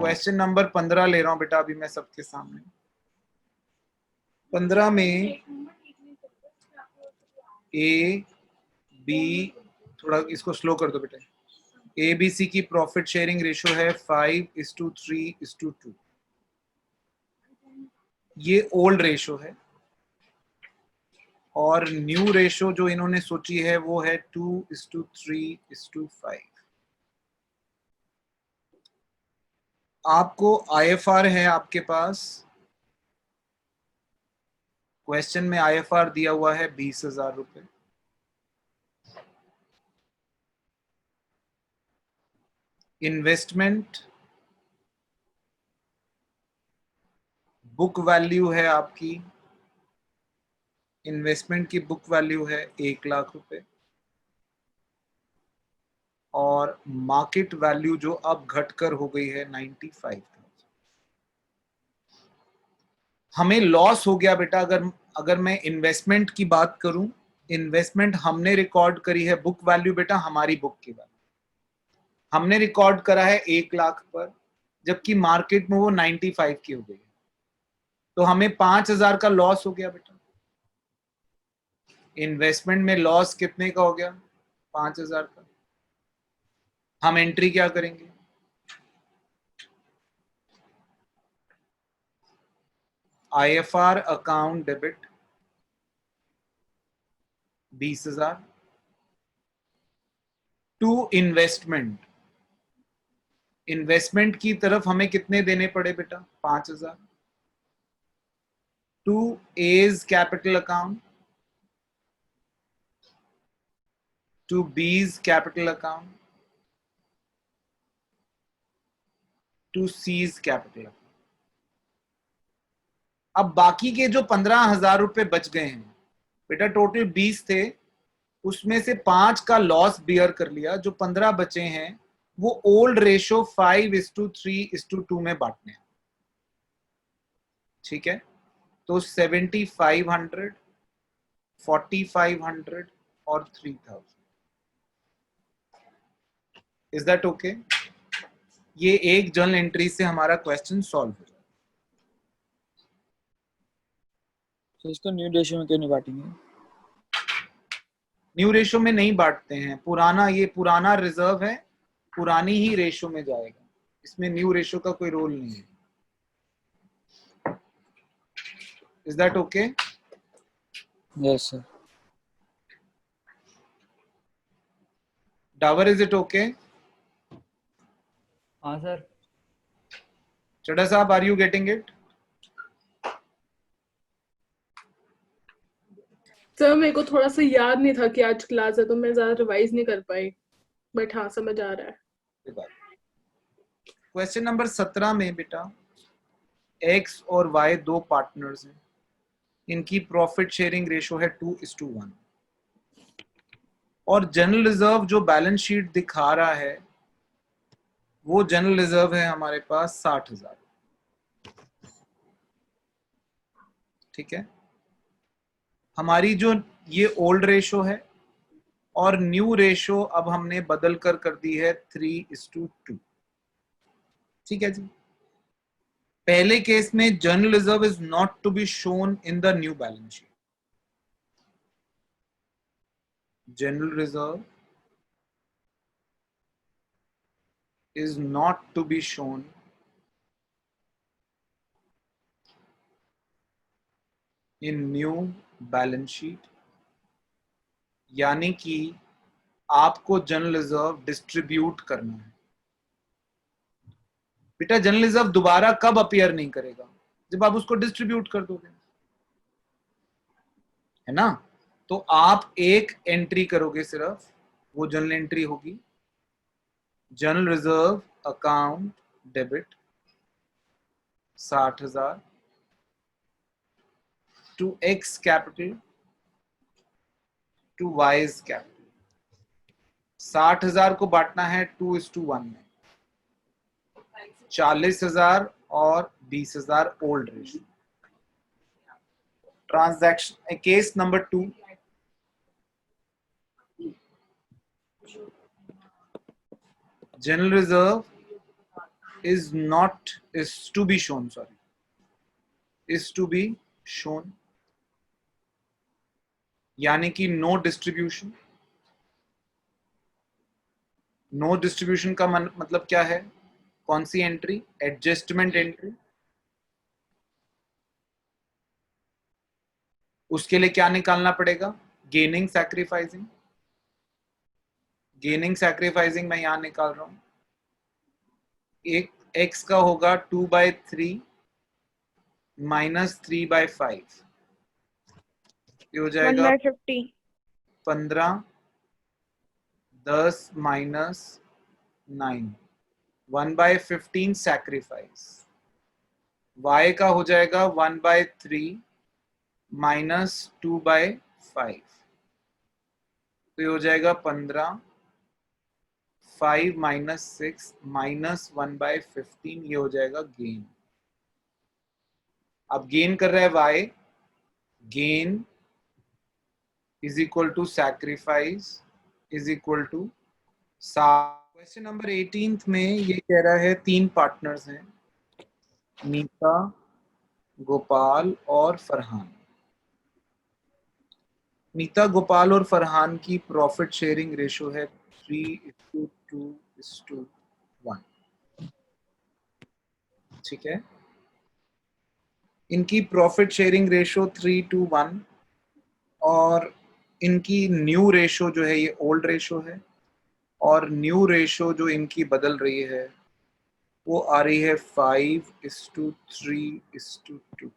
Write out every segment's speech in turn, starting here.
Question number 15 ले रहा हूं बेटा अभी मैं सबके सामने। 15 में ए बी, थोड़ा इसको स्लो कर दो बेटा। ए बी सी की प्रॉफिट शेयरिंग रेशियो है 5:3:2। ये ओल्ड रेशियो है और न्यू रेशियो जो इन्होंने सोची है वो है 2:3:5। आपको आईएफआर है आपके पास, क्वेश्चन में आईएफआर दिया हुआ है 20,000 रुपए। इन्वेस्टमेंट बुक वैल्यू है आपकी, इन्वेस्टमेंट की बुक वैल्यू है 1,00,000 रुपए और मार्केट वैल्यू जो अब घटकर हो गई है 95,000। हमें लॉस हो गया बेटा अगर मैं इन्वेस्टमेंट की बात करूं, इन्वेस्टमेंट हमने रिकॉर्ड करी है बुक वैल्यू बेटा, हमारी बुक की वैल्यू हमने रिकॉर्ड करा है 1,00,000 पर, जबकि मार्केट में वो 95 की हो गई है, तो हमें 5,000 का लॉस हो गया बेटा। इन्वेस्टमेंट में लॉस कितने का हो गया? 5,000 का। हम एंट्री क्या करेंगे? IFR account debit 20,000 to investment. Investment की तरफ हमें कितने देने पड़े बेटा? 5,000 to A's capital account, to B's capital account, to C's capital account. अब बाकी के जो 15,000 रुपए बच गए हैं बेटा, टोटल 20 थे, उसमें से 5 का लॉस बियर कर लिया, जो 15 बचे हैं वो ओल्ड रेशो 5:3:2 में बांटने हैं। ठीक है, तो 7,500, 4,500 और 3,000। Is that okay? ये एक जर्नल एंट्री से हमारा क्वेश्चन सॉल्व हो जाए। तो इसको न्यू रेशियो में क्यों नहीं बांटेंगे? न्यू रेशो में नहीं बांटते हैं, ये पुराना रिजर्व है, पुरानी ही रेशो में जाएगा, इसमें न्यू रेशो का कोई रोल नहीं है। Is that okay? Yes sir. Dawar, is it okay? हाँ सर। चड्ढा साहब, are you getting it? Sir मेरे को थोड़ा सा याद नहीं था कि आज क्लास है, तो मैं ज्यादा रिवाइज नहीं कर पाई, बट हाँ समझ आ रहा है। क्वेश्चन नंबर 17 में बेटा एक्स और वाई दो पार्टनर्स हैं, इनकी प्रॉफिट शेयरिंग रेशो है 2:1 और जनरल रिजर्व जो बैलेंस शीट दिखा रहा है वो जनरल रिजर्व है हमारे पास 60,000। ठीक है, हमारी जो ये ओल्ड रेशो है और न्यू रेशो अब हमने बदल कर दी है 3:2। ठीक है जी। पहले केस में general reserve is not to be shown in the new balance sheet. General reserve is not to be shown in new balance sheet, यानी कि आपको जनरल रिजर्व डिस्ट्रीब्यूट करना है बेटा। जनरल रिजर्व दोबारा कब अपीयर नहीं करेगा? जब आप उसको डिस्ट्रीब्यूट कर दोगे, है ना? तो आप एक एंट्री करोगे सिर्फ, वो जनरल एंट्री होगी general reserve account debit 60,000 to X capital to Y's capital. 60,000 को बांटना है 2:1 में, 40,000 और 20,000 old ratio. Transaction case number 2, general reserve is not, is to be shown, sorry, is to be shown, यानी कि नो डिस्ट्रीब्यूशन। नो डिस्ट्रीब्यूशन का मतलब क्या है? कौन सी एंट्री? Adjustment entry. उसके लिए क्या निकालना पड़ेगा? Gaining sacrificing. गेनिंग सैक्रिफाइसिंग मैं यहां निकाल रहा हूं। एक x का होगा 2/3 माइनस 3/5, ये हो जाएगा 1/50 15, 10 माइनस 9, 1/15 सैक्रिफाइस। y का हो जाएगा 1/3 माइनस 2/5, तो ये हो जाएगा 15, 5 माइनस 6 माइनस 1/15, ये हो जाएगा गेन। अब गेन कर रहा है y, gain is equal to sacrifice is equal to. Question number 18 में ये कह रहा है 3 पार्टनर्स हैं, नीता, गोपाल और फरहान। नीता, गोपाल और फरहान की प्रॉफिट शेयरिंग रेशो है 3:2:1। ठीक है, इनकी प्रॉफिट शेयरिंग रेशो 3:1 और इनकी न्यू रेशो जो है ये ओल्ड रेशो है, और न्यू रेशो जो इनकी बदल रही है वो आ रही है 5:3:2।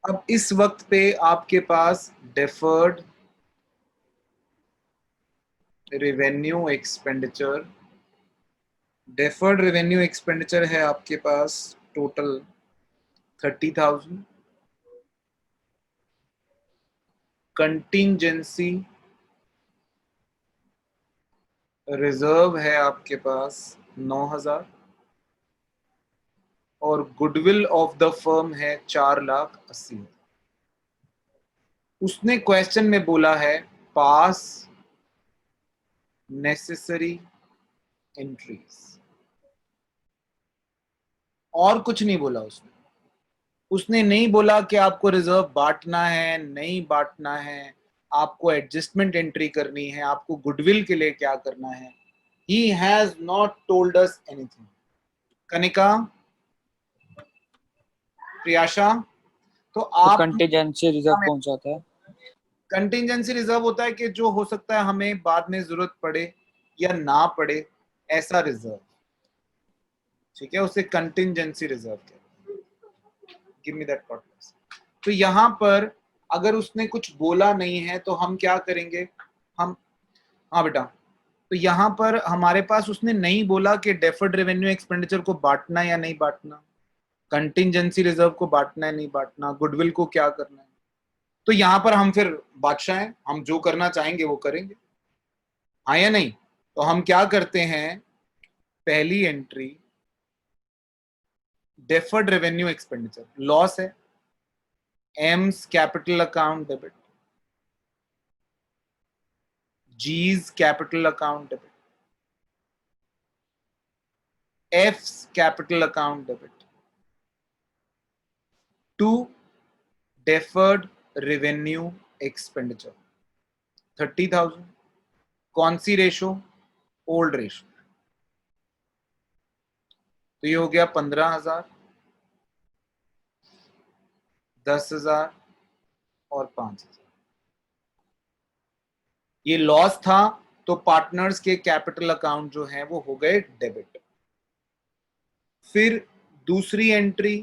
अब इस वक्त पे आपके पास deferred revenue expenditure, deferred revenue expenditure है आपके पास टोटल 30,000। कंटिंजेंसी रिजर्व है आपके पास 9,000 और गुडविल ऑफ द फर्म है 4,80,000। उसने क्वेश्चन में बोला है पास नेसेसरी एंट्रीज, और कुछ नहीं बोला उसने। उसने नहीं बोला कि आपको रिजर्व बांटना है, नहीं बांटना है, आपको एडजस्टमेंट एंट्री करनी है, आपको गुडविल के लिए क्या करना है। He has not told us anything. Kanika, Priyasha, तो आप कंटीजेंसी रिजर्व कौन सा होता है? कंटिंजेंसी रिजर्व होता है कि जो हो सकता है हमें बाद में जरूरत पड़े या ना पड़े, ऐसा रिजर्व। ठीक है, उसे कंटिंजेंसी रिजर्व कहते हैं। Give me that corpus. तो यहां पर अगर उसने कुछ बोला नहीं है तो हम क्या करेंगे? हम, हाँ बेटा, तो यहां पर हमारे पास उसने नहीं बोला कि डेफर्ड रेवेन्यू एक्सपेंडिचर को बांटना या नहीं बांटना, कंटिंजेंसी रिजर्व को बांटना है नहीं बांटना, गुडविल को क्या करना है। तो यहां पर हम फिर बादशाह हैं, हम जो करना चाहेंगे वो करेंगे, हाँ या नहीं? तो हम क्या करते हैं, पहली entry deferred revenue expenditure loss है, M's capital account debit, G's capital account debit, F's capital account debit, to deferred revenue expenditure 30,000। कौन सी रेशो? Old ratio. तो ये हो गया 15,000, 10,000 और 5,000। ये लॉस था, तो पार्टनर्स के कैपिटल अकाउंट जो है वो हो गए डेबिट। फिर दूसरी एंट्री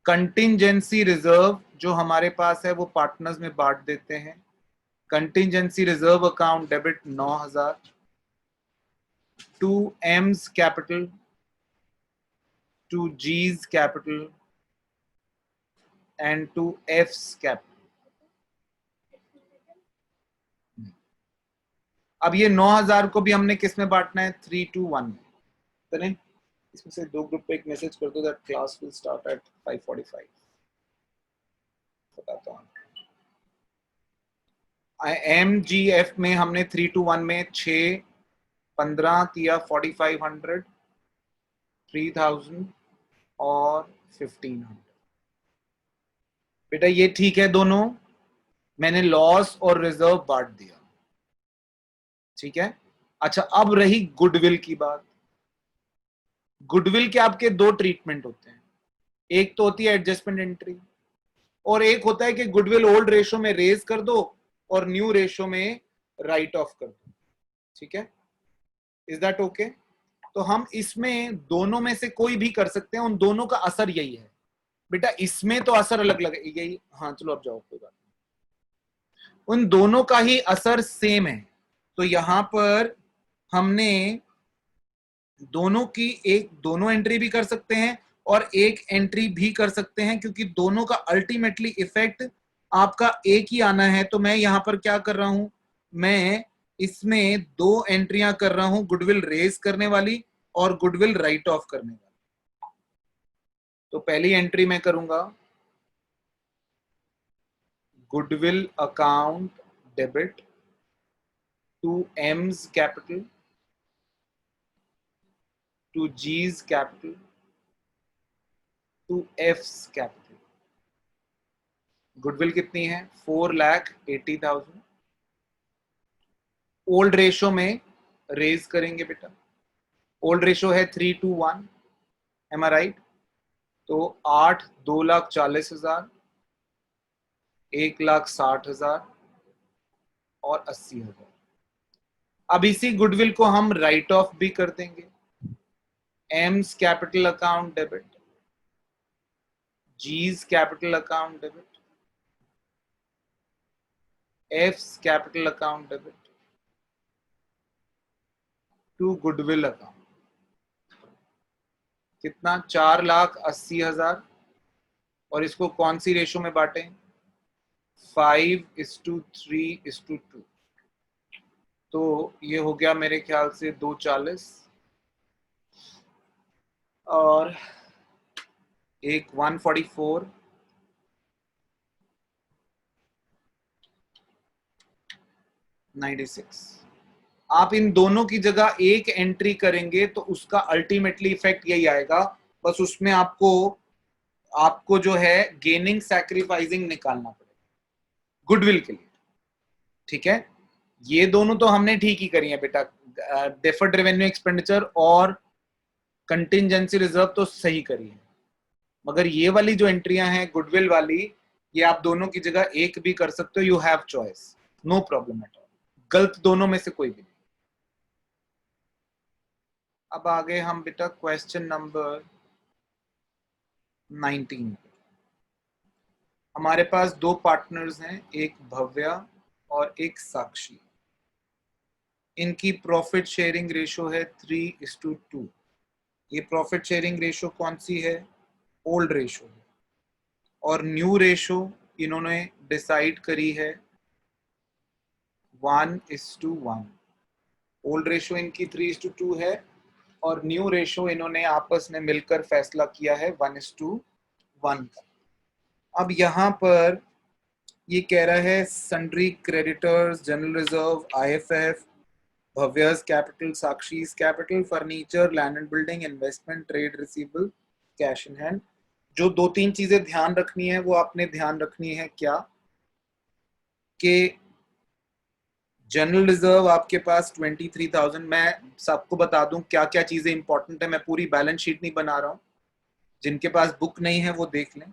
कंटिंजेंसी रिजर्व जो हमारे पास है वो पार्टनर्स में बांट देते हैं। Contingency reserve account debit 9,000 to M's capital, to G's capital and to F's capital. अब ये 9,000 को भी हमने किस में बांटना है? 3:1 में। करें, इसमें से दो ग्रुप पे एक मैसेज कर दो that class will start at 5:45। बताता हूँ। MGF में हमने 3:1 में 6 15 किया 4500, 3000 और 1500। बेटा ये ठीक है दोनों, मैंने लॉस और रिजर्व बांट दिया, ठीक है। अच्छा अब रही गुडविल की बात। गुडविल के आपके दो ट्रीटमेंट होते हैं, एक तो होती है एडजस्टमेंट एंट्री और एक होता है कि गुडविल ओल्ड रेशो में रेज कर दो और न्यू रेशो में राइट ऑफ कर दो, ठीक है। Is that okay? तो हम इसमें दोनों में से कोई भी कर सकते हैं, उन दोनों का असर यही है बेटा। इसमें तो असर अलग अलग यही, हाँ चलो अब जाओ, कोई बात नहीं, उन दोनों का ही असर सेम है। तो यहां पर हमने दोनों की दोनों एंट्री भी कर सकते हैं और एक एंट्री भी कर सकते हैं, क्योंकि दोनों का अल्टीमेटली इफेक्ट आपका एक ही आना है। तो मैं यहां पर क्या कर रहा हूं, मैं इसमें दो एंट्रियां कर रहा हूं, गुडविल रेज करने वाली और गुडविल राइट ऑफ करने वाली। तो पहली एंट्री मैं करूंगा goodwill account debit to M's capital to G's capital to F's capital. Goodwill कितनी है? 4,80,000। ओल्ड रेशो में रेज करेंगे बेटा, ओल्ड रेशो है 3:1, एम आई राइट? तो 8 2,40,000, 1,60,000 और 80,000। अब इसी गुडविल को हम राइट ऑफ भी कर देंगे। M's capital account debit, G's capital account debit, F's capital account debit to goodwill account. कितना? 4,80,000। और इसको कौन सी रेशो में बांटें? 5:3:2। तो ये हो गया मेरे ख्याल से 240 और एक 144, 96। आप इन दोनों की जगह एक एंट्री करेंगे तो उसका अल्टीमेटली इफेक्ट यही आएगा, बस उसमें आपको जो है गेनिंग सैक्रिफाइसिंग निकालना पड़ेगा गुडविल के लिए, ठीक है। ये दोनों तो हमने ठीक ही करी है बेटा, डेफर्ड रेवेन्यू एक्सपेंडिचर और कंटिंजेंसी रिजर्व तो सही करी है, मगर ये वाली जो एंट्रियां हैं गुडविल वाली, ये आप दोनों की जगह एक भी कर सकते हो, you have choice, no problem at all. गलत दोनों में से कोई भी नहीं। अब आगे हम बेटा क्वेश्चन नंबर 19। हमारे पास दो पार्टनर्स हैं, एक भव्या और एक साक्षी। इनकी प्रॉफिट शेयरिंग रेशो है 3:2। ये प्रॉफिट शेयरिंग रेशो कौन सी है? ओल्ड रेशो है। और न्यू रेशो इन्होंने डिसाइड करी है 1:1। ओल्ड रेशो इनकी 3:2 है और न्यू रेशो इन्होंने आपस में मिलकर फैसला किया है 1:1 का। अब यहां पर ये कह रहा है sundry creditors, general reserve, IFF, Bhavya's capital, Sakshi's capital, furniture, land and building, investment, trade receivable, cash in hand. जो दो तीन चीजें ध्यान रखनी है वो आपने ध्यान रखनी है क्या, कि जनरल रिजर्व आपके पास 23,000। मैं सबको बता दूं क्या क्या चीजें इंपॉर्टेंट है, मैं पूरी बैलेंस शीट नहीं बना रहा हूं, जिनके पास बुक नहीं है वो देख लें।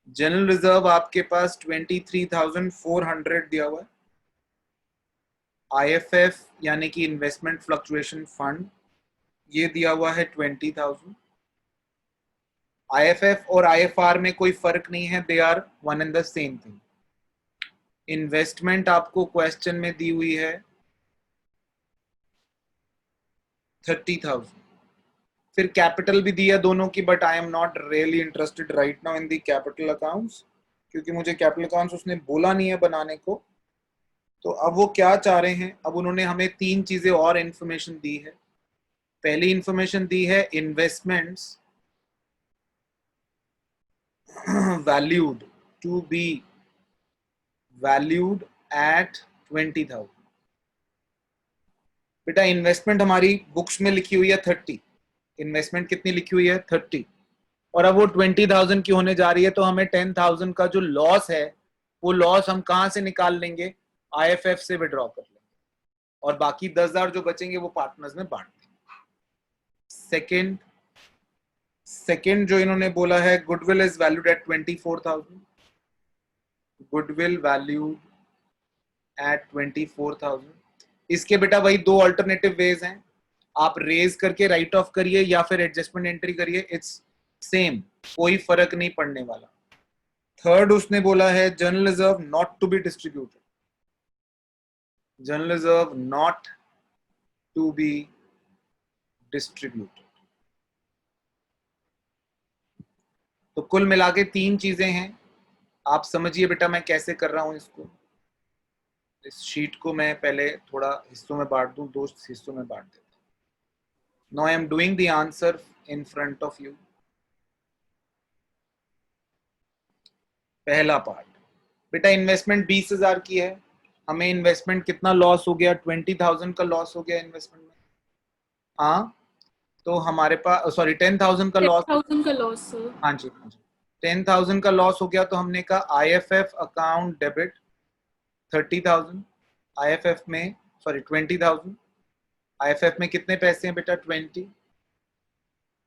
जनरल रिजर्व आपके पास 23,400 दिया हुआ है। IFF यानी कि इन्वेस्टमेंट फ्लक्चुएशन फंड, ये दिया हुआ है 20,000। IFF और IFR में कोई फर्क नहीं है, they are one and the same thing. Investment आपको क्वेश्चन में दी हुई है 30,000। फिर कैपिटल भी दिया दोनों की, but I am not really interested right now in the capital accounts, क्योंकि मुझे कैपिटल अकाउंट्स उसने बोला नहीं है बनाने को। तो अब वो क्या चाह रहे हैं, अब उन्होंने हमें तीन चीजें और इंफॉर्मेशन दी है। पहली इंफॉर्मेशन दी है investments valued to be valued at 20,000। बेटा इन्वेस्टमेंट हमारी बुक्स में लिखी हुई है 30, इन्वेस्टमेंट कितनी लिखी हुई है 30, और अब वो 20,000 की होने जा रही है, तो हमें 10,000 का जो लॉस है वो लॉस हम कहां से निकाल लेंगे, IFF से विड्रॉ कर लेंगे, और बाकी 10,000 जो बचेंगे वो पार्टनर्स में बांट देंगे। सेकेंड जो इन्होंने बोला है, goodwill is valued at 24,000, goodwill valued at 24,000। इसके बेटा वही दो अल्टरनेटिव वेज हैं, आप रेज करके राइट ऑफ करिए या फिर एडजस्टमेंट एंट्री करिए, इट्स सेम, कोई फर्क नहीं पड़ने वाला। थर्ड उसने बोला है general reserve not to be distributed, general reserve not to be distributed. तो कुल मिला के 3 चीजें हैं, आप समझिए बेटा मैं कैसे कर रहा हूं इसको। इस शीट को मैं पहले थोड़ा हिस्सों में बांट दूं, 2 हिस्सों में बांट देता हूं। Now I am doing the answer in front of you. पहला पार्ट, बेटा इन्वेस्टमेंट 20,000 की है, हमें इन्वेस्टमेंट कितना लॉस हो गया, 20,000 का लॉस हो गया इन्वेस्टमेंट में। हाँ, तो हमारे पास सॉरी 10,000 का लॉस, 10,000 का लॉस सर। हाँ जी 10,000 का लॉस हो गया, तो हमने कहा IFF अकाउंट डेबिट 30,000, IFF में सॉरी 20,000, IFF में कितने पैसे हैं बेटा 20,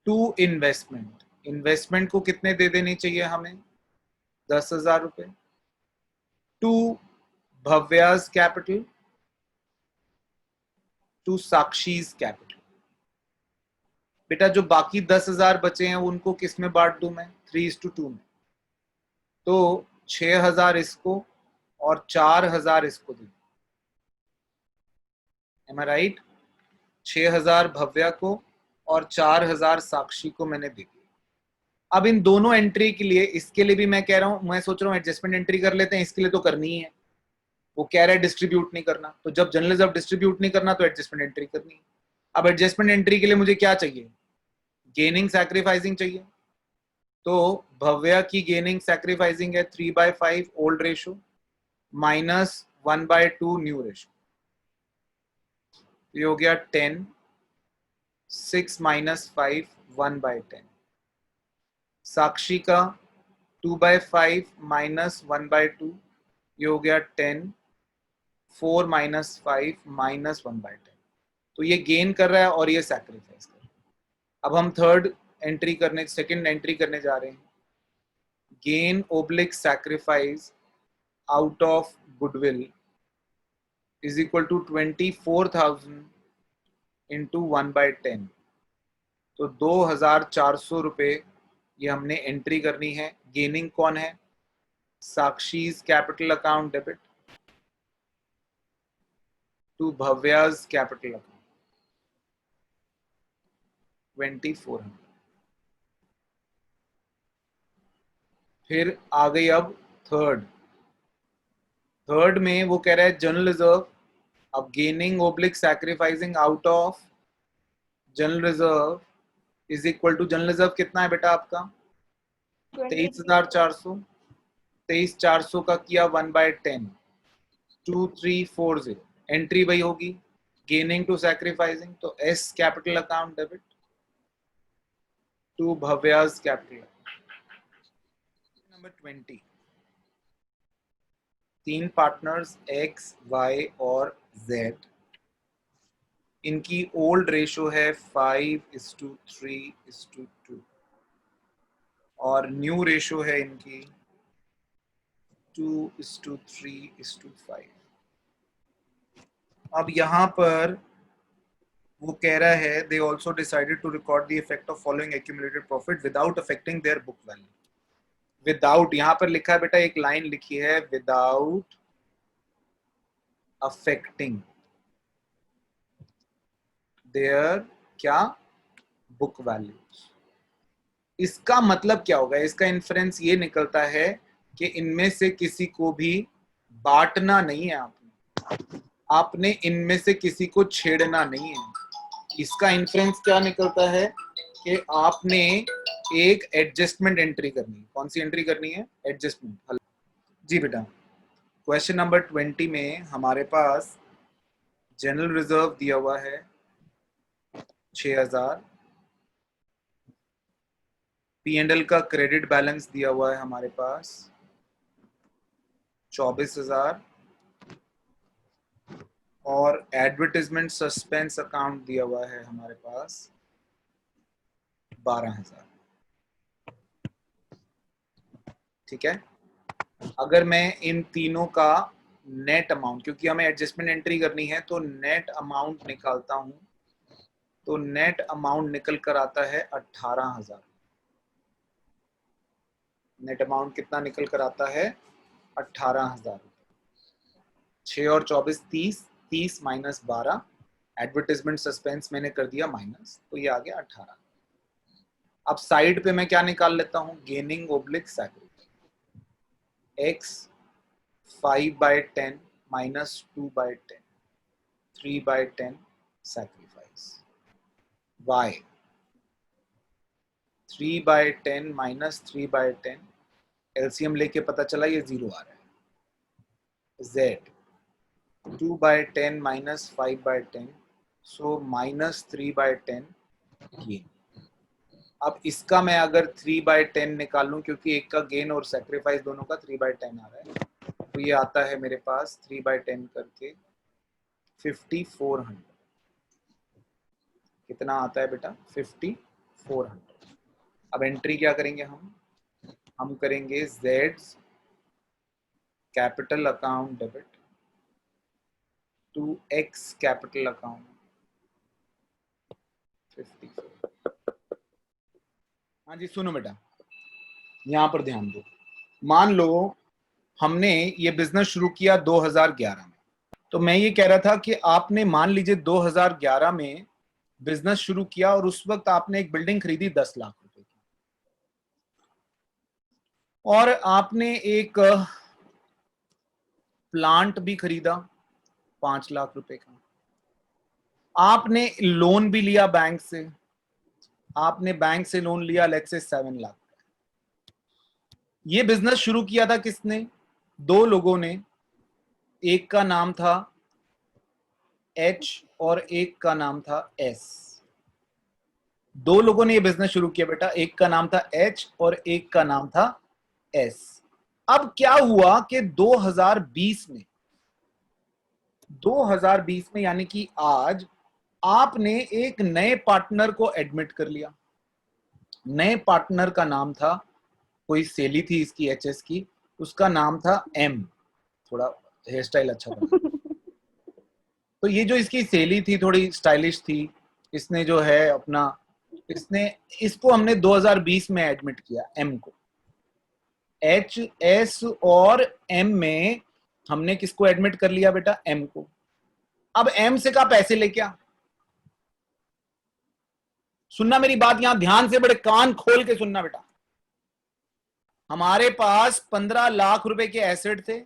टू इन्वेस्टमेंट, इन्वेस्टमेंट को कितने दे देने चाहिए हमें 10,000 रुपए, टू भव्यास कैपिटल, टू साक्षीज कैपिटल। बेटा जो बाकी 10,000 बचे हैं उनको किस में बांट दूं मैं, 3:2 में, तो 6,000 इसको और 4,000 इसको दे, एम आई राइट, 6,000 भव्या को और 4,000 साक्षी को मैंने दे दिया। अब इन दोनों एंट्री के लिए, इसके लिए भी मैं कह रहा हूं, मैं सोच रहा हूं एडजस्टमेंट एंट्री कर लेते हैं, इसके लिए तो करनी ही है, वो कह रहा है डिस्ट्रीब्यूट नहीं करना, तो जब जनरल रिजर्व डिस्ट्रीब्यूट नहीं करना तो एडजस्टमेंट एंट्री करनी है। अब एडजस्टमेंट एंट्री के लिए मुझे क्या चाहिए, गेनिंग सैक्रिफाइसिंग चाहिए, तो भव्या की गेनिंग सैक्रिफाइसिंग है 3/5 old ratio minus 1/2 new ratio, ये हो गया 10, 6 - 5 1/10। साक्षी का 2/5 माइनस 1/2, ये हो गया 10, 4 - 5 माइनस 1/10। तो ये गेन कर रहा है और ये सैक्रिफाइस कर रहा है। अब हम सेकंड एंट्री करने जा रहे हैं, gain oblique sacrifice out of goodwill is equal to 24,000 into 1/10, तो 2,400 रुपए ये हमने एंट्री करनी है। गेनिंग कौन है, Sakshi's capital account debit to Bhavya's capital account 2,400। फिर आ गई अब थर्ड में वो कह रहा है जनरल रिजर्व, अब gaining oblique sacrificing out of general reserve is equal to, general reserve कितना है बेटा आपका 23,400, 23,400 का किया 1/10, 2,340, एंट्री वही होगी गेनिंग टू सैक्रिफाइसिंग, तो S capital account debit to Bhavya's capital. Number 20, 3 partners X, Y और Z, इनकी ओल्ड रेशो है 5:3:2 और न्यू रेशो है इनकी 2:3:5। अब यहाँ पर वो कह रहा है they also decided to record the effect of following accumulated profit without affecting their book value. Without, यहाँ पर लिखा है बेटा, एक लाइन लिखी है विदाउट अफेक्टिंग देयर क्या बुक वैल्यूज। इसका मतलब क्या होगा, इसका इन्फ्रेंस ये निकलता है कि इनमें से किसी को भी बांटना नहीं है, आपने इनमें से किसी को छेड़ना नहीं है। इसका इन्फ्रेंस क्या निकलता है कि आपने एक एडजस्टमेंट एंट्री करनी है। कौन सी एंट्री करनी है, एडजस्टमेंट। जी बेटा, क्वेश्चन नंबर 20 में हमारे पास जनरल रिजर्व दिया हुआ है 6000, P&L का क्रेडिट बैलेंस दिया हुआ है हमारे पास 24,000 और एडवर्टाइजमेंट सस्पेंस अकाउंट दिया हुआ है हमारे पास 12,000। ठीक है, अगर मैं इन तीनों का नेट अमाउंट, क्योंकि हमें एडजस्टमेंट एंट्री करनी है, तो नेट अमाउंट निकालता हूं, तो नेट अमाउंट निकल कर आता है 18,000। नेट अमाउंट कितना निकल कर आता है? 18,000। 6 और 24 30, 30 माइनस 12, एडवर्टाइजमेंट सस्पेंस मैंने कर दिया माइनस, तो ये आ गया 18। अब साइड पे मैं क्या निकाल लेता हूं? Gaining oblique sacrifice. x 5/10 minus 2/10, 3/10 sacrifice. y 3/10 minus 3/10, LCM लेके पता चला ये 0 आ रहा है। z 2/10 minus 5/10, so minus 3/10 gain. अब इसका मैं अगर 3/10 निकाल लूं, क्योंकि एक का गेन और सैक्रिफाइस दोनों का 3/10 आ रहा है, तो ये आता है मेरे पास 3/10 करके 5400। कितना आता है बेटा? 5400। अब एंट्री क्या करेंगे हम करेंगे Z's capital account debit to X capital account 54। हाँ जी सुनो बेटा, यहां पर ध्यान दो। मान लो हमने ये बिजनेस शुरू किया 2011 में, तो मैं ये कह रहा था कि आपने मान लीजिए 2011 में बिजनेस शुरू किया और उस वक्त आपने एक बिल्डिंग खरीदी 10 लाख रुपए की, और आपने एक प्लांट भी खरीदा 5 लाख रुपए का, आपने लोन भी लिया बैंक से, आपने बैंक से लोन लिया लेट्स से 7 लाख। ये बिजनेस शुरू किया था किसने? दो लोगों ने, एक का नाम था H और एक का नाम था S। दो लोगों ने ये बिजनेस शुरू किया बेटा, एक का नाम था H और एक का नाम था S। अब क्या हुआ कि 2020 में यानी कि आज आपने एक नए पार्टनर को एडमिट कर लिया। नए पार्टनर का नाम था, कोई सेली थी इसकी HS की, उसका नाम था M। थोड़ा हेयर स्टाइल अच्छा था। तो ये जो इसकी सेली थी थोड़ी स्टाइलिश थी, इसने जो है अपना, इसको हमने 2020 में एडमिट किया M को। H S और M में हमने किसको एडमिट कर लिया बेटा? M को। अब M से का पैसे लेके आ। सुनना मेरी बात, यहां ध्यान से, बड़े कान खोल के सुनना बेटा। हमारे पास 15 लाख रुपए के एसेट थे,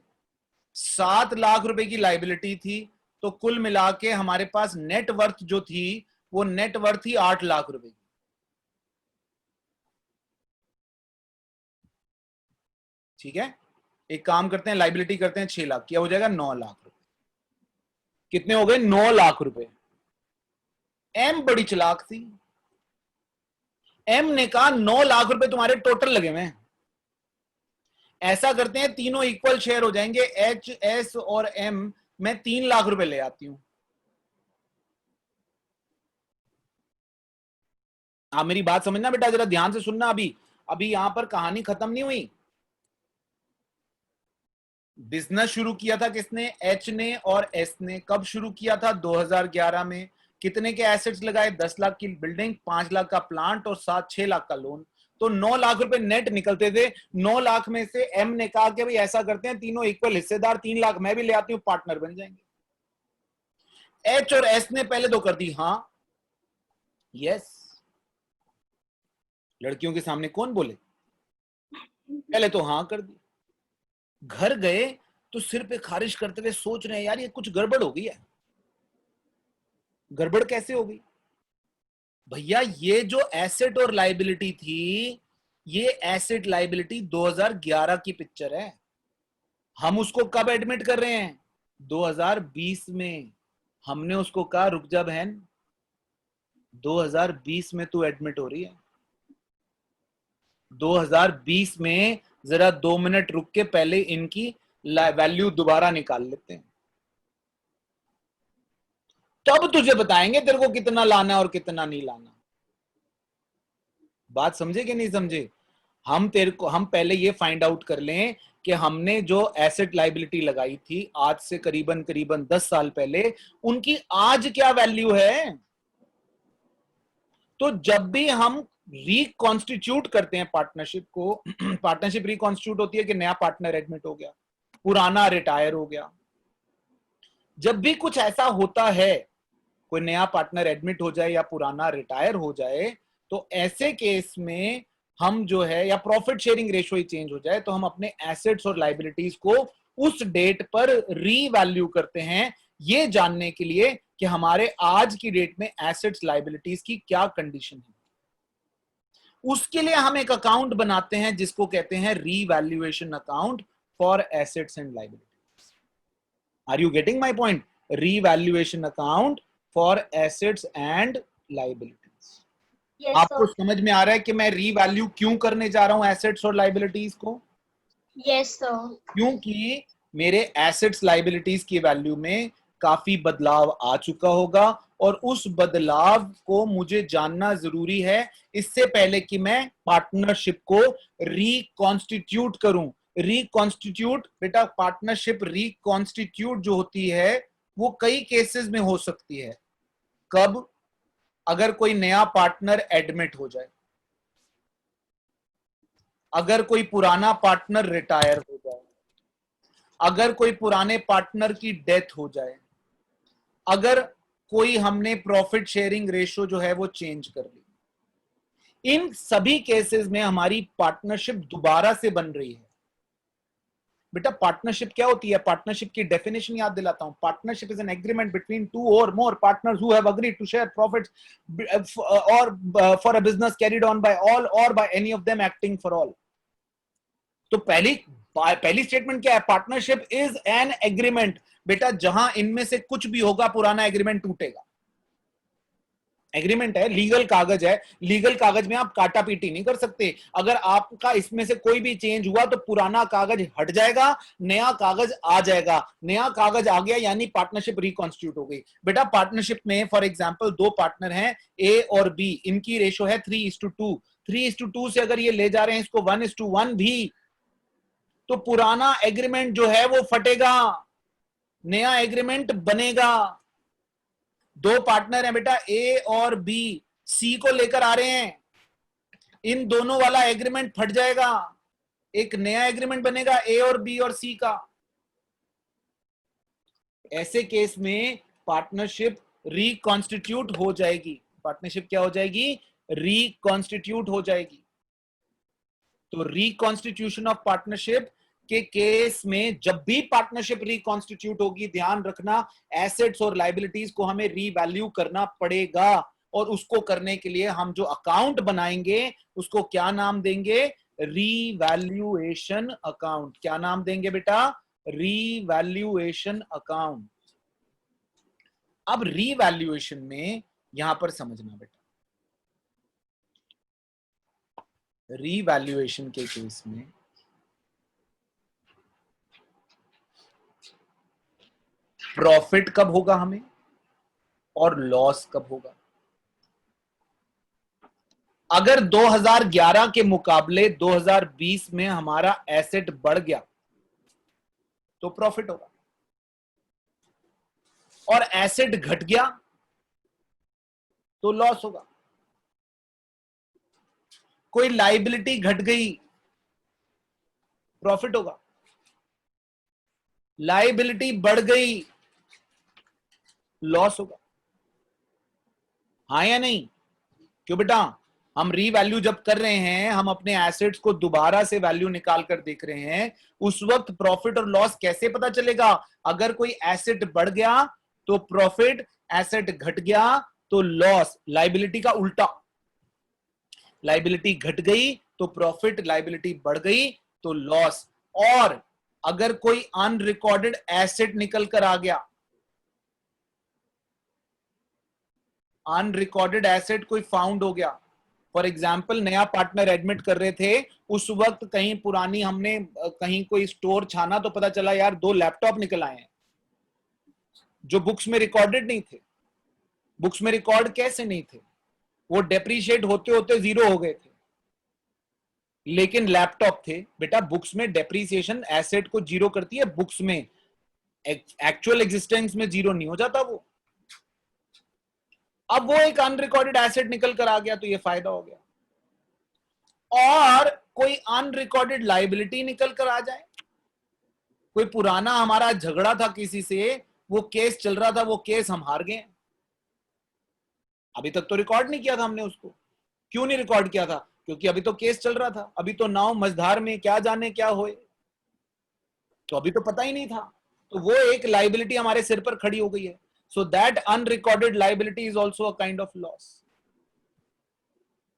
7 लाख रुपए की लाइबिलिटी थी, तो कुल मिला के हमारे पास नेट वर्थ जो थी वो नेट वर्थ थी 8 लाख रुपए की। ठीक है, एक काम करते हैं, लाइबिलिटी करते हैं 6 लाख, क्या हो जाएगा? 9 लाख रुपए। कितने हो गए? 9 लाख रुपए। एम बड़ी चालाक थी, एम ने कहा 9 लाख रुपए तुम्हारे टोटल लगे हुए हैं, ऐसा करते हैं तीनों इक्वल शेयर हो जाएंगे, H S और M, मैं 3 लाख रुपए ले आती हूं। आप मेरी बात समझना बेटा, जरा ध्यान से सुनना। अभी यहां पर कहानी खत्म नहीं हुई। बिजनेस शुरू किया था किसने? H ने और S ने। कब शुरू किया था? 2011 में। कितने के एसेट्स लगाए? 10 लाख की बिल्डिंग, 5 लाख का प्लांट और 6 लाख का लोन, तो 9 लाख रुपए नेट निकलते थे। 9 लाख में से M ने कहा कि भाई ऐसा करते हैं तीनों इक्वल हिस्सेदार, 3 लाख मैं भी ले आती हूं, पार्टनर बन जाएंगे। H और S ने पहले तो कर दी हाँ, यस। लड़कियों के सामने कौन बोले? पहले तो हाँ कर दी। घर गए तो सिर पे खारिश करते हुए सोच रहे हैं यार ये कुछ गड़बड़ हो गई है। गड़बड़ कैसे हो गई भैया? ये जो एसेट और लाइबिलिटी थी, ये एसेट लाइबिलिटी 2011 की पिक्चर है। हम उसको कब एडमिट कर रहे हैं? 2020 में। हमने उसको कहा रुक जा बहन, 2020 में तू एडमिट हो रही है, 2020 में जरा 2 मिनट रुक के पहले इनकी वैल्यू दोबारा निकाल लेते हैं, तब तुझे बताएंगे तेरे को कितना लाना और कितना नहीं लाना। बात समझे कि नहीं समझे? हम पहले ये फाइंड आउट कर लें कि हमने जो एसेट लायबिलिटी लगाई थी आज से करीबन 10 साल पहले, उनकी आज क्या वैल्यू है। तो जब भी हम रिकॉन्स्टिट्यूट करते हैं पार्टनरशिप को, पार्टनरशिप रिकॉन्स्टिट्यूट होती है कि नया पार्टनर एडमिट हो गया, पुराना रिटायर हो गया। जब भी कुछ ऐसा होता है, कोई नया पार्टनर एडमिट हो जाए या पुराना रिटायर हो जाए, तो ऐसे केस में हम जो है, या प्रॉफिट शेयरिंग रेशियो ही चेंज हो जाए, तो हम अपने एसेट्स और लायबिलिटीज को उस डेट पर रीवैल्यू करते हैं, ये जानने के लिए कि हमारे आज की डेट में एसेट्स लायबिलिटीज की क्या कंडीशन है। उसके लिए हम एक अकाउंट बनाते हैं जिसको कहते हैं revaluation account for assets and liabilities. Are you getting my point? Revaluation account for assets and liabilities. Yes, आपको sir. समझ में आ रहा है कि मैं रीवैल्यू क्यों करने जा रहा हूं एसेट्स और लायबिलिटीज को? Yes, sir. क्योंकि मेरे एसेट्स लायबिलिटीज की वैल्यू में काफी बदलाव आ चुका होगा, और उस बदलाव को मुझे जानना जरूरी है इससे पहले कि मैं पार्टनरशिप को रिकॉन्स्टिट्यूट करूं। रिकॉन्स्टिट्यूट बेटा, पार्टनरशिप रिकॉन्स्टिट्यूट जो होती है वो कई केसेस में हो सकती है। कब? अगर कोई नया पार्टनर एडमिट हो जाए, अगर कोई पुराना पार्टनर रिटायर हो जाए, अगर कोई पुराने पार्टनर की डेथ हो जाए, अगर कोई हमने प्रॉफिट शेयरिंग रेशियो जो है वो चेंज कर ली, इन सभी केसेस में हमारी पार्टनरशिप दोबारा से बन रही है। बेटा पार्टनरशिप क्या होती है? पार्टनरशिप की डेफिनेशन याद दिलाता हूं। Partnership is an agreement between two और more partners who have agreed to share profits और for a business carried on by all और by any of them acting for all. तो पहली स्टेटमेंट क्या है? Partnership is an agreement. बेटा जहां इनमें से कुछ भी होगा पुराना एग्रीमेंट टूटेगा। एग्रीमेंट है, लीगल कागज है, लीगल कागज में आप काटा पीटी नहीं कर सकते। अगर आपका इसमें से कोई भी चेंज हुआ तो पुराना कागज हट जाएगा, नया कागज आ जाएगा। नया कागज आ गया यानी पार्टनरशिप रिकॉन्स्टिट्यूट हो गई। बेटा पार्टनरशिप में फॉर एग्जांपल दो पार्टनर हैं ए और बी, इनकी रेशो है 3:2। 3:2 से अगर ये ले जा रहे हैं इसको 1:1 भी, तो पुराना एग्रीमेंट जो है वो फटेगा, नया एग्रीमेंट बनेगा। दो पार्टनर हैं बेटा ए और बी, सी को लेकर आ रहे हैं, इन दोनों वाला एग्रीमेंट फट जाएगा, एक नया एग्रीमेंट बनेगा ए और बी और सी का। ऐसे केस में पार्टनरशिप रिकॉन्स्टिट्यूट हो जाएगी। पार्टनरशिप क्या हो जाएगी? रिकॉन्स्टिट्यूट हो जाएगी। तो रिकॉन्स्टिट्यूशन ऑफ पार्टनरशिप के केस में जब भी पार्टनरशिप रिकॉन्स्टिट्यूट होगी, ध्यान रखना एसेट्स और लायबिलिटीज को हमें रीवैल्यू करना पड़ेगा। और उसको करने के लिए हम जो अकाउंट बनाएंगे उसको क्या नाम देंगे? Revaluation account. क्या नाम देंगे बेटा? Revaluation account. अब रीवैल्यूएशन में यहां पर समझना बेटा, रीवैल्यूएशन के केस में प्रॉफिट कब होगा हमें और लॉस कब होगा। अगर 2011 के मुकाबले 2020 में हमारा एसेट बढ़ गया तो प्रॉफिट होगा, और एसेट घट गया तो लॉस होगा। कोई लायबिलिटी घट गई, प्रॉफिट होगा। लायबिलिटी बढ़ गई, लॉस होगा। हाँ या नहीं? क्यों बेटा? हम रीवैल्यू जब कर रहे हैं, हम अपने एसेट्स को दोबारा से वैल्यू निकाल कर देख रहे हैं, उस वक्त प्रॉफिट और लॉस कैसे पता चलेगा? अगर कोई एसेट बढ़ गया तो प्रॉफिट, एसेट घट गया तो लॉस। लायबिलिटी का उल्टा, लायबिलिटी घट गई तो प्रॉफिट, लायबिलिटी बढ़ गई तो लॉस। और अगर कोई अनरिकॉर्डेड एसेट निकल कर आ गया, अनरिकॉर्डेड एसेट कोई फाउंड हो गया, फॉर एग्जाम्पल नया पार्टनर एडमिट कर रहे थे, उस वक्त कहीं पुरानी हमने कहीं कोई स्टोर छाना तो पता चला यार 2 लैपटॉप निकल आए हैं जो बुक्स में रिकॉर्डेड नहीं थे। बुक्स में रिकॉर्ड कैसे नहीं थे? वो डेप्रीशिएट होते होते 0 हो गए थे, लेकिन लैपटॉप थे। बेटा बुक्स में डेप्रीसिएशन एसेट को 0 करती है, बुक्स में एक्चुअल एग्जिस्टेंस में 0 नहीं हो जाता वो। अब वो एक अनरिकॉर्डेड एसेट निकल कर आ गया तो ये फायदा हो गया। और कोई अनरिकॉर्डेड लायबिलिटी निकल कर आ जाए, कोई पुराना हमारा झगड़ा था किसी से, वो केस चल रहा था, वो केस हम हार गए, अभी तक तो रिकॉर्ड नहीं किया था हमने उसको। क्यों नहीं रिकॉर्ड किया था? क्योंकि अभी तो केस चल रहा था, अभी तो नाव मझधार में, क्या जाने क्या होए, तो अभी तो पता ही नहीं था। तो वो एक लायबिलिटी हमारे सिर पर खड़ी हो गई है। So that unrecorded liability is also a kind of loss.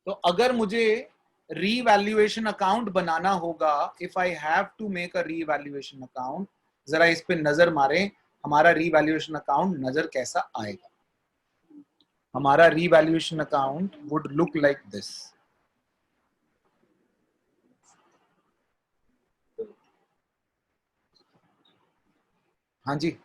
तो अगर मुझे रीवैल्यूएशन अकाउंट बनाना होगा, if I have to make a revaluation account, जरा इस पे नजर मारें, हमारा रीवैल्यूएशन अकाउंट नजर कैसा आएगा। हमारा revaluation account would look like this. हाँ जी,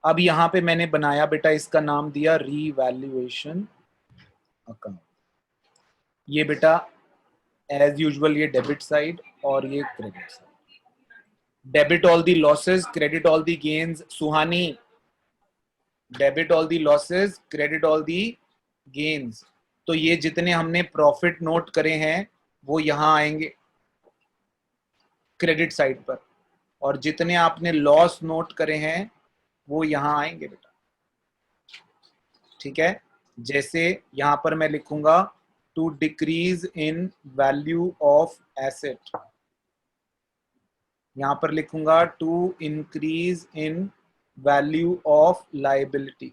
अब यहां पे मैंने बनाया बेटा, इसका नाम दिया रीवैल्यूएशन अकाउंट। ये बेटा एज यूजुअल ये डेबिट साइड और ये credit side. Debit all the losses, credit all the gains. Suhani, debit all the losses, credit all the gains. तो ये जितने हमने प्रॉफिट नोट करे हैं वो यहां आएंगे क्रेडिट साइड पर, और जितने आपने लॉस नोट करे हैं वो यहां आएंगे बेटा। ठीक है, जैसे यहां पर मैं लिखूंगा to decrease in value of asset, यहां पर लिखूंगा to increase in value of liability,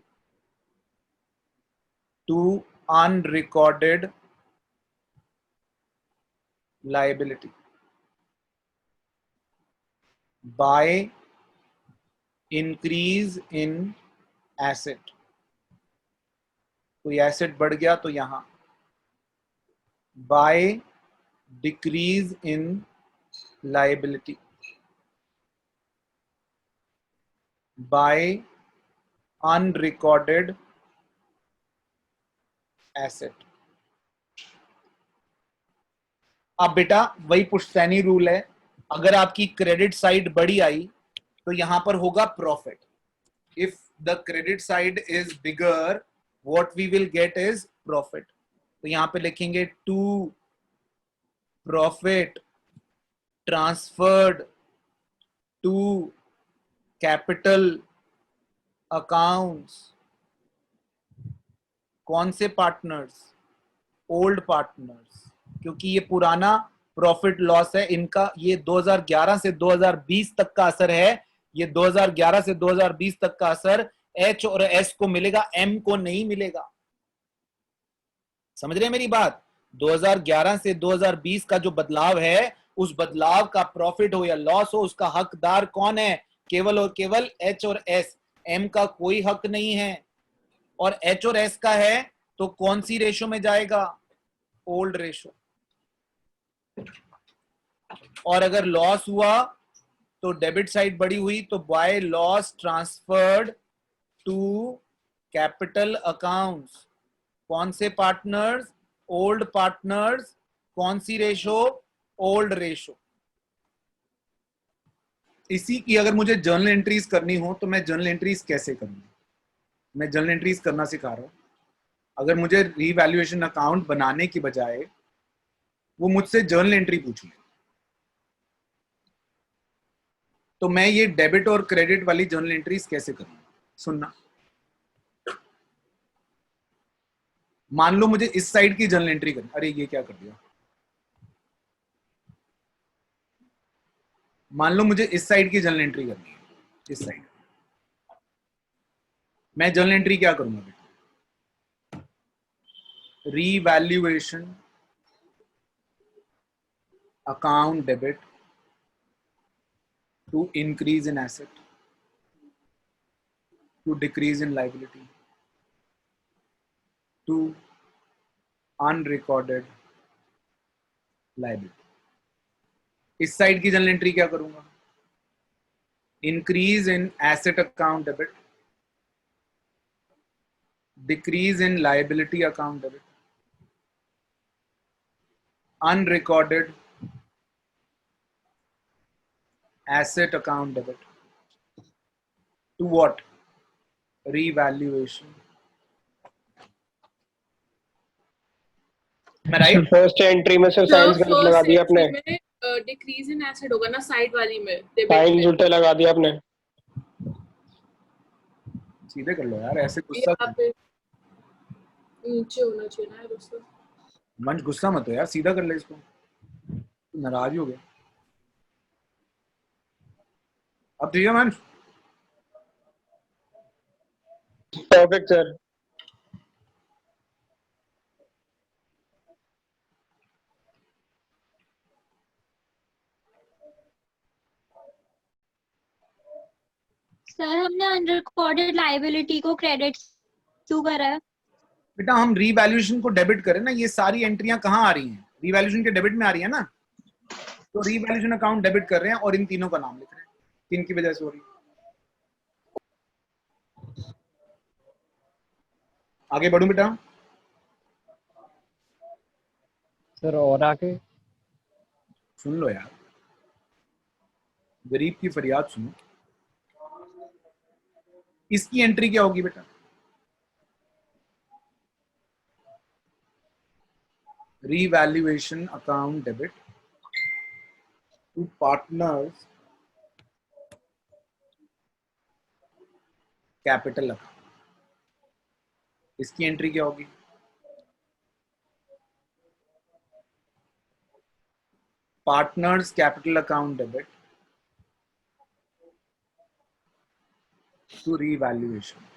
to unrecorded liability by increase in asset. कोई एसेट बढ़ गया तो यहां by decrease in liability by unrecorded asset. अब बेटा वही पुश्तैनी रूल है, अगर आपकी क्रेडिट साइड बड़ी आई तो यहां पर होगा profit. If the credit side is bigger, what we will get is profit. तो यहां पे लिखेंगे to profit transferred to capital accounts. कौन से पार्टनर्स? ओल्ड पार्टनर्स, क्योंकि ये पुराना प्रॉफिट लॉस है इनका, ये 2011 से 2020 तक का असर है। ये 2011 से 2020 तक का असर एच और एस को मिलेगा, एम को नहीं मिलेगा। समझ रहे हैं मेरी बात? 2011 से 2020 का जो बदलाव है, उस बदलाव का प्रॉफिट हो या लॉस हो, उसका हकदार कौन है? केवल और केवल एच और एस। एम का कोई हक नहीं है। और एच और एस का है तो कौन सी रेशो में जाएगा? Old ratio. और अगर लॉस हुआ तो डेबिट साइड बड़ी हुई तो by loss transferred to capital accounts. कौन से पार्टनर्स? Old partners. कौन सी रेशो? Old ratio. इसी की अगर मुझे जर्नल एंट्रीज करनी हो तो मैं जर्नल एंट्रीज कैसे करूंगा? मैं जर्नल एंट्रीज करना सिखा रहा हूं। अगर मुझे रीवैल्यूएशन अकाउंट बनाने की बजाय वो मुझसे जर्नल एंट्री पूछे, तो मैं ये डेबिट और क्रेडिट वाली जर्नल एंट्रीज कैसे करूंगा? सुनना, मान लो मुझे इस साइड की जर्नल एंट्री करनी, अरे ये क्या कर दिया, मान लो मुझे इस साइड की जर्नल एंट्री करनी है, इस साइड। मैं जर्नल एंट्री क्या करूंगा बेटा? revaluation account debit to increase in asset, to decrease in liability, to unrecorded liability. इस साइड की जर्नल एंट्री क्या करूंगा? Increase in asset account debit, decrease in liability account debit, unrecorded asset account debit to what? Revaluation. Am I right? First entry में सिर्फ science गलत लगा दिया आपने, डिक्रीज इन एसिड होगा ना साइड वाली में, साइंस उल्टे लगा दिया आपने। सीधे कर लो यार, ऐसे गुस्सा यहाँ पे नीचे होना चाहिए ना दोस्तों। मंच, गुस्सा मत हो यार, सीधा कर ले इसको, नाराज ही हो गया। अब ठीक है मंच? Perfect sir. सर हमने अनरिकॉर्डेड लाइबिलिटी को क्रेडिट क्यों करा है? बेटा हम रीवैल्यूएशन को डेबिट करें ना, ये सारी एंट्रियां कहाँ आ रही हैं? रीवैल्यूएशन के डेबिट में आ रही है ना, तो रीवैल्यूएशन अकाउंट डेबिट कर रहे हैं और इन तीनों का नाम लिख रहे हैं, किन की वजह से हो रही है। आगे बढ़ूं बेटा? सर और आगे सुन लो यार, गरीब की फरियाद सुनो। इसकी एंट्री क्या होगी बेटा? Revaluation account debit to partners capital account. इसकी एंट्री क्या होगी? Partners capital account debit to revaluation.